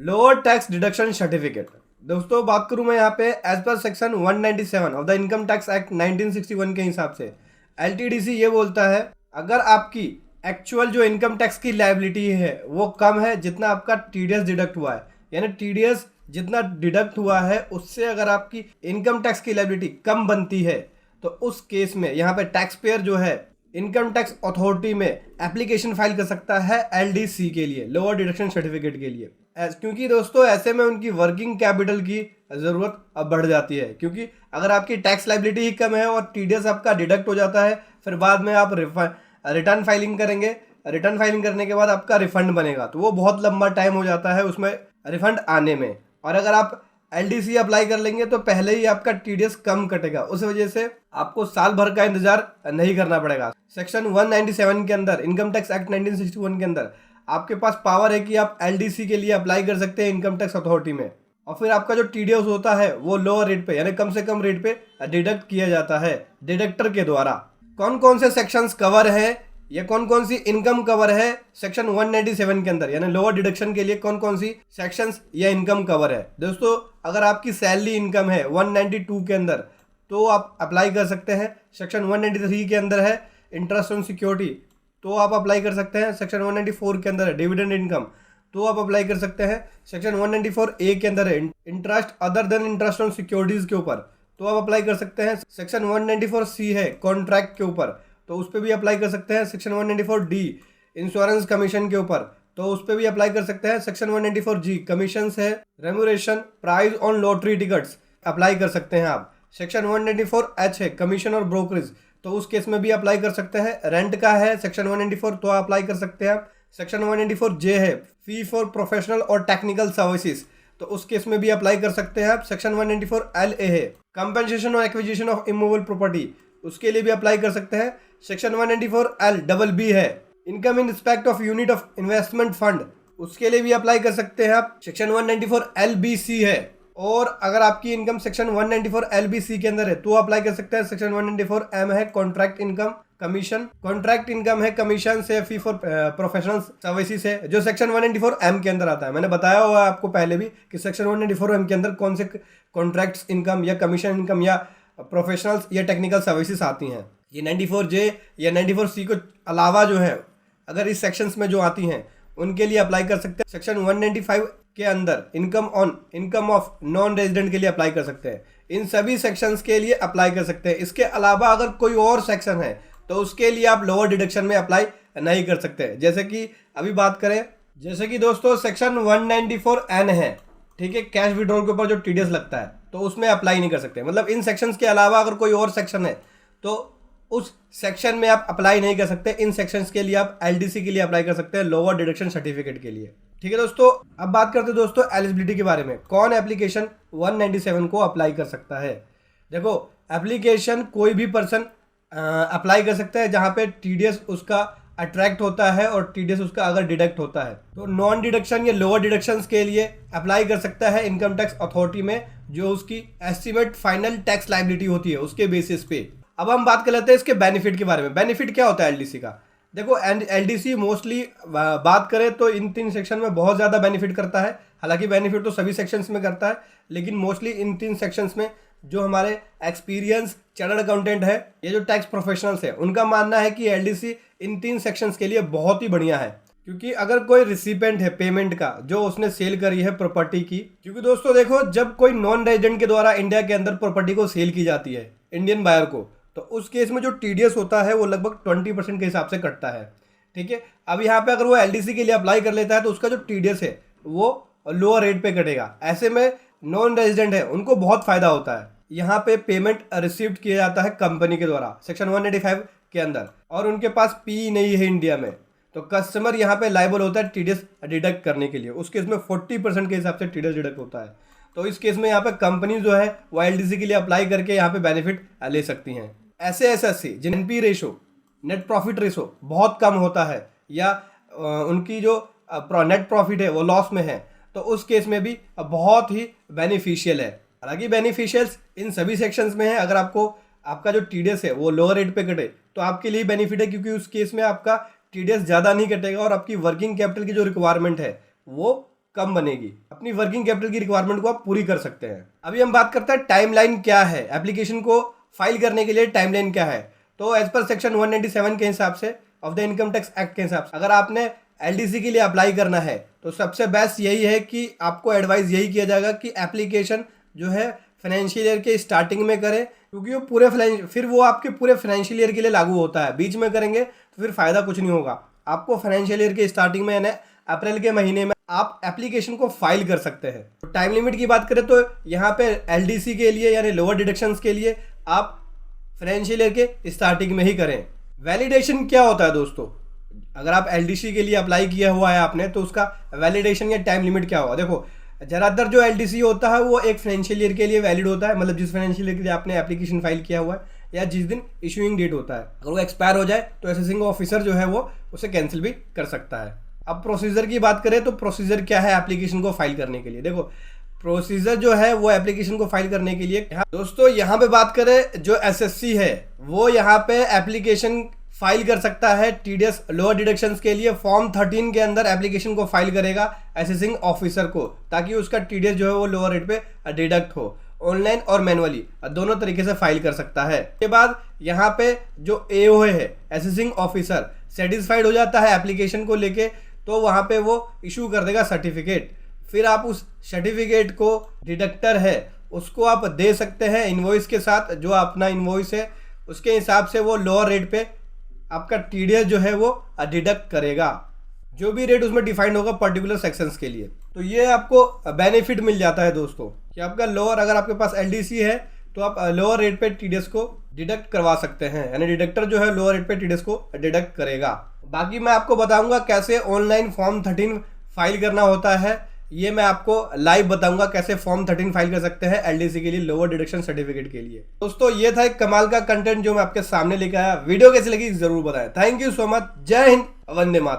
Lower tax deduction certificate. दोस्तों बात करूं मैं यहाँ पे as per section 197 of the income tax act 1961 के हिसाब से एलटीडीसी ये बोलता है अगर आपकी एक्चुअल जो इनकम टैक्स की लायबिलिटी है वो कम है जितना आपका टीडीएस डिडक्ट हुआ है, यानी टीडीएस जितना डिडक्ट हुआ है उससे अगर आपकी इनकम टैक्स की लायबिलिटी कम बनती है तो उस केस में यहाँ पे टैक्स पेयर जो है इनकम टैक्स अथॉरिटी में एप्लीकेशन फाइल कर सकता है एलडीसी के लिए, लोअर डिडक्शन सर्टिफिकेट के लिए। क्योंकि दोस्तों ऐसे में उनकी वर्किंग कैपिटल की ज़रूरत अब बढ़ जाती है, क्योंकि अगर आपकी टैक्स लायबिलिटी ही कम है और टीडीएस आपका डिडक्ट हो जाता है, फिर बाद में आप रिटर्न फाइलिंग करेंगे, रिटर्न फाइलिंग करने के बाद आपका रिफंड बनेगा तो वो बहुत लंबा टाइम हो जाता है उसमें रिफंड आने में। और अगर आप एलडीसी अप्लाई कर लेंगे तो पहले ही आपका टीडीएस कम कटेगा, उस वजह से आपको साल भर का इंतजार नहीं करना पड़ेगा। सेक्शन 197 के अंदर, इनकम टैक्स एक्ट 1961 के अंदर आपके पास पावर है कि आप एलडीसी के लिए अप्लाई कर सकते हैं इनकम टैक्स अथॉरिटी में, और फिर आपका जो टीडीएस होता है वो लोअर रेट पे यानी कम से कम रेट पे डिडक्ट किया जाता है डिडक्टर के द्वारा। कौन कौन से सेक्शंस कवर है या कौन कौन सी इनकम कवर है सेक्शन 197 के अंदर, यानी लोअर डिडक्शन के लिए कौन कौन सी सेक्शंस या इनकम कवर है। दोस्तों अगर आपकी सैलरी इनकम है 192 के अंदर तो आप अप्लाई कर सकते हैं। सेक्शन 193 के अंदर है इंटरेस्ट ऑन सिक्योरिटी तो आप अप्लाई कर सकते हैं। सेक्शन 194 के अंदर है डिविडेंड इनकम तो आप अप्लाई कर सकते हैं। सेक्शन 194 ए के अंदर है interest other than interest on securities के ऊपर तो आप अप्लाई कर सकते हैं। सेक्शन 194 सी है कॉन्ट्रैक्ट के ऊपर तो उस पर भी अप्लाई कर सकते हैं। सेक्शन 194 डी इंश्योरेंस कमीशन के ऊपर तो उस पर भी अप्लाई कर सकते हैं। सेक्शन 194 जी कमीशन है, रेम्यूरेशन, price on lottery tickets apply कर सकते हैं आप। सेक्शन 194 एच है कमीशन और ब्रोकरेज तो उस केस में भी अप्लाई कर सकते हैं। रेंट का है सेक्शन 194 तो अप्लाई कर सकते हैं आप। सेक्शन 194 जे है फी फॉर प्रोफेशनल और टेक्निकल सर्विसेज तो उस केस में भी अप्लाई कर सकते हैं आप। सेक्शन 194 एल ए है कंपनसेशन और एक्विजिशन ऑफ इमूवेबल प्रॉपर्टी उसके लिए भी अप्लाई कर सकते हैं। सेक्शन 194 एल डबल बी है income in respect of unit of investment fund उसके लिए भी अप्लाई कर सकते हैं आप। सेक्शन 194 एल बी सी है और अगर आपकी income section 194 L B C के अंदर है तो अप्लाई कर सकते हैं। सेक्शन 194 एम है contract income commission, contract income है कमीशन से फी फॉर प्रोफेशनल सर्विसेज है जो सेक्शन 194 एम के अंदर आता है। मैंने बताया हुआ आपको पहले भी कि सेक्शन 194 एम के अंदर कौन से कॉन्ट्रैक्ट इनकम या कमीशन इनकम या प्रोफेशनल्स या टेक्निकल सर्विसेज आती हैं। ये 94 जे या 94 सी को अलावा जो है अगर इस सेक्शंस में जो आती हैं उनके लिए अप्लाई कर सकते हैं। सेक्शन 195 के अंदर इनकम ऑफ नॉन रेजिडेंट के लिए अप्लाई कर सकते हैं। इन सभी सेक्शंस के लिए अप्लाई कर सकते हैं। इसके अलावा अगर कोई और सेक्शन है तो उसके लिए आप लोअर डिडक्शन में अप्लाई नहीं कर सकते। जैसे कि अभी बात करें, जैसे कि दोस्तों सेक्शन 194 एन है, ठीक है, कैश विड्रॉल के ऊपर जो टीडीएस लगता है तो उसमें अप्लाई नहीं कर सकते। मतलब इन सेक्शंस के अलावा अगर कोई और सेक्शन है तो उस सेक्शन में आप अप्लाई नहीं कर सकते। इन सेक्शंस के लिए आप एलडीसी के लिए अप्लाई कर सकते हैं लोअर डिडक्शन सर्टिफिकेट के लिए। ठीक है दोस्तों, अब बात करते हैं दोस्तों एलिजिबिलिटी के बारे में। कौन एप्लीकेशन 197 को अप्लाई कर सकता है। देखो एप्लीकेशन कोई भी पर्सन अप्लाई कर सकता है जहां पे टीडीएस उसका अट्रैक्ट होता है और टीडीएस उसका अगर डिडक्ट होता है तो नॉन डिडक्शन या लोअर डिडक्शंस के लिए अप्लाई कर सकता है इनकम टैक्स अथॉरिटी में जो उसकी एस्टिमेट फाइनल टैक्स लायबिलिटी होती है उसके बेसिस पे। अब हम बात कर लेते हैं इसके बेनिफिट के बारे में। बेनिफिट क्या होता है एलडीसी का। देखो एलडीसी मोस्टली बात करें तो इन 3 सेक्शन में बहुत ज़्यादा बेनिफिट करता है। हालांकि बेनिफिट तो सभी सेक्शंस में करता है लेकिन मोस्टली इन 3 सेक्शंस में जो हमारे एक्सपीरियंस चार्टर्ड अकाउंटेंट है या जो टैक्स प्रोफेशनल्स है उनका मानना है कि एलडीसी इन 3 सेक्शंस के लिए बहुत ही बढ़िया है। क्योंकि अगर कोई रिसिपेंट है पेमेंट का जो उसने सेल करी है प्रॉपर्टी की, क्योंकि दोस्तों देखो जब कोई नॉन रेजिडेंट के द्वारा इंडिया के अंदर प्रॉपर्टी को सेल की जाती है इंडियन बायर को तो उस केस में जो टीडीएस होता है वो लगभग 20% के हिसाब से कटता है। ठीक है, अब यहाँ पे अगर वो एलडीसी के लिए अप्लाई कर लेता है तो उसका जो टीडीएस है वो लोअर रेट पे कटेगा। ऐसे में नॉन रेजिडेंट है उनको बहुत फायदा होता है। यहाँ पे पेमेंट रिसीव किया जाता है कंपनी के द्वारा सेक्शन 185 के अंदर और उनके पास पी नहीं है इंडिया में तो कस्टमर यहाँ पे लायबल होता है टीडीएस डिडक्ट करने के लिए। उस केस में 40% के हिसाब से टीडीएस डिडक्ट होता है। तो इस केस में यहाँ पे कंपनी जो है वो एलडीसी के लिए अप्लाई करके यहाँ पे बेनिफिट ले सकती हैं। ऐसे एसएससी जिन NP ratio net profit ratio बहुत कम होता है या उनकी जो नेट प्रॉफिट है वो लॉस में है तो उस केस में भी बहुत ही बेनिफिशियल है। हालांकि बेनिफिशियल्स इन सभी सेक्शंस में है। अगर आपको आपका जो टीडीएस है वो लोअर रेट पे कटे तो आपके लिए बेनिफिट है क्योंकि उस केस में आपका टीडीएस ज़्यादा नहीं कटेगा और आपकी वर्किंग कैपिटल की जो रिक्वायरमेंट है वो कम बनेगी। अपनी वर्किंग कैपिटल की रिक्वायरमेंट को आप पूरी कर सकते हैं। अभी हम बात करते हैं टाइमलाइन क्या है, एप्लीकेशन को फाइल करने के लिए टाइमलाइन क्या है। तो एज पर सेक्शन 197 के हिसाब से of the income tax act के हिसाब से अगर आपने एलडीसी के लिए अप्लाई करना है तो सबसे बेस्ट यही है कि आपको एडवाइस यही किया जाएगा कि एप्लीकेशन जो है फाइनेंशियल ईयर के स्टार्टिंग में करें, क्योंकि वो आपके पूरे फाइनेंशियल ईयर के लिए लागू होता है। बीच में करेंगे तो फिर फायदा कुछ नहीं होगा। आपको फाइनेंशियल ईयर के स्टार्टिंग में यानी अप्रैल के महीने में आप एप्लीकेशन को फाइल कर सकते हैं। तो टाइम लिमिट की बात करें तो यहाँ पे एलडीसी के लिए यानी लोअर डिडक्शंस के लिए आप फाइनेंशियल ईयर के स्टार्टिंग में ही करें। वैलिडेशन क्या होता है दोस्तों, अगर आप एलडीसी के लिए अप्लाई किया हुआ है आपने तो उसका वैलिडेशन या टाइम लिमिट क्या होगा। देखो ज़्यादातर जो एलडीसी होता है वो एक फाइनेंशियल ईयर के लिए वैलिड होता है, मतलब जिस फाइनेंशियल ईयर के लिए आपने एप्लीकेशन फाइल किया हुआ है या जिस दिन इशूइंग डेट होता है। अगर वो एक्सपायर हो जाए तो असेसिंग ऑफिसर जो है वो उसे कैंसिल भी कर सकता है। अब प्रोसीजर की बात करें तो प्रोसीजर क्या है एप्लीकेशन को फाइल करने के लिए। देखो प्रोसीजर जो है वो एप्लीकेशन को फाइल करने के लिए दोस्तों यहाँ पे बात करें जो एसएससी है वो यहाँ पे एप्लीकेशन फाइल कर सकता है टीडीएस लोअर डिडक्शंस के लिए। फॉर्म 13 के अंदर एप्लीकेशन को फाइल करेगा असेसिंग ऑफिसर को, ताकि उसका टीडीएस जो है वो लोअर रेट पे डिडक्ट हो। ऑनलाइन और मैनुअली दोनों तरीके से फाइल कर सकता है। उसके बाद यहाँ पे जो एओ है असेसिंग ऑफिसर सेटिस्फाइड हो जाता है एप्लीकेशन को लेके, तो वहाँ पे वो इशू कर देगा सर्टिफिकेट। फिर आप उस सर्टिफिकेट को डिडक्टर है उसको आप दे सकते हैं इनवॉइस के साथ, जो अपना इनवॉइस है उसके हिसाब से वो लोअर रेट पे आपका टीडीएस जो है वो डिडक्ट करेगा, जो भी रेट उसमें डिफाइंड होगा पर्टिकुलर सेक्शंस के लिए। तो ये आपको बेनिफिट मिल जाता है दोस्तों कि आपका लोअर, अगर आपके पास एलडीसी है तो आप लोअर रेट पे टीडीएस को डिडक्ट करवा सकते हैं, यानी डिडक्टर जो है लोअर रेट पे टीडीएस को डिडक्ट करेगा। बाकी मैं आपको बताऊंगा कैसे ऑनलाइन फॉर्म 13 फाइल करना होता है, ये मैं आपको लाइव बताऊंगा कैसे फॉर्म 13 फाइल कर सकते हैं एलडीसी के लिए लोअर डिडक्शन सर्टिफिकेट के लिए। दोस्तों ये था एक कमाल का कंटेंट जो मैं आपके सामने लेकर आया। वीडियो कैसी लगी जरूर बताएं। Thank you so much. जय हिंद, वंदे मातरम।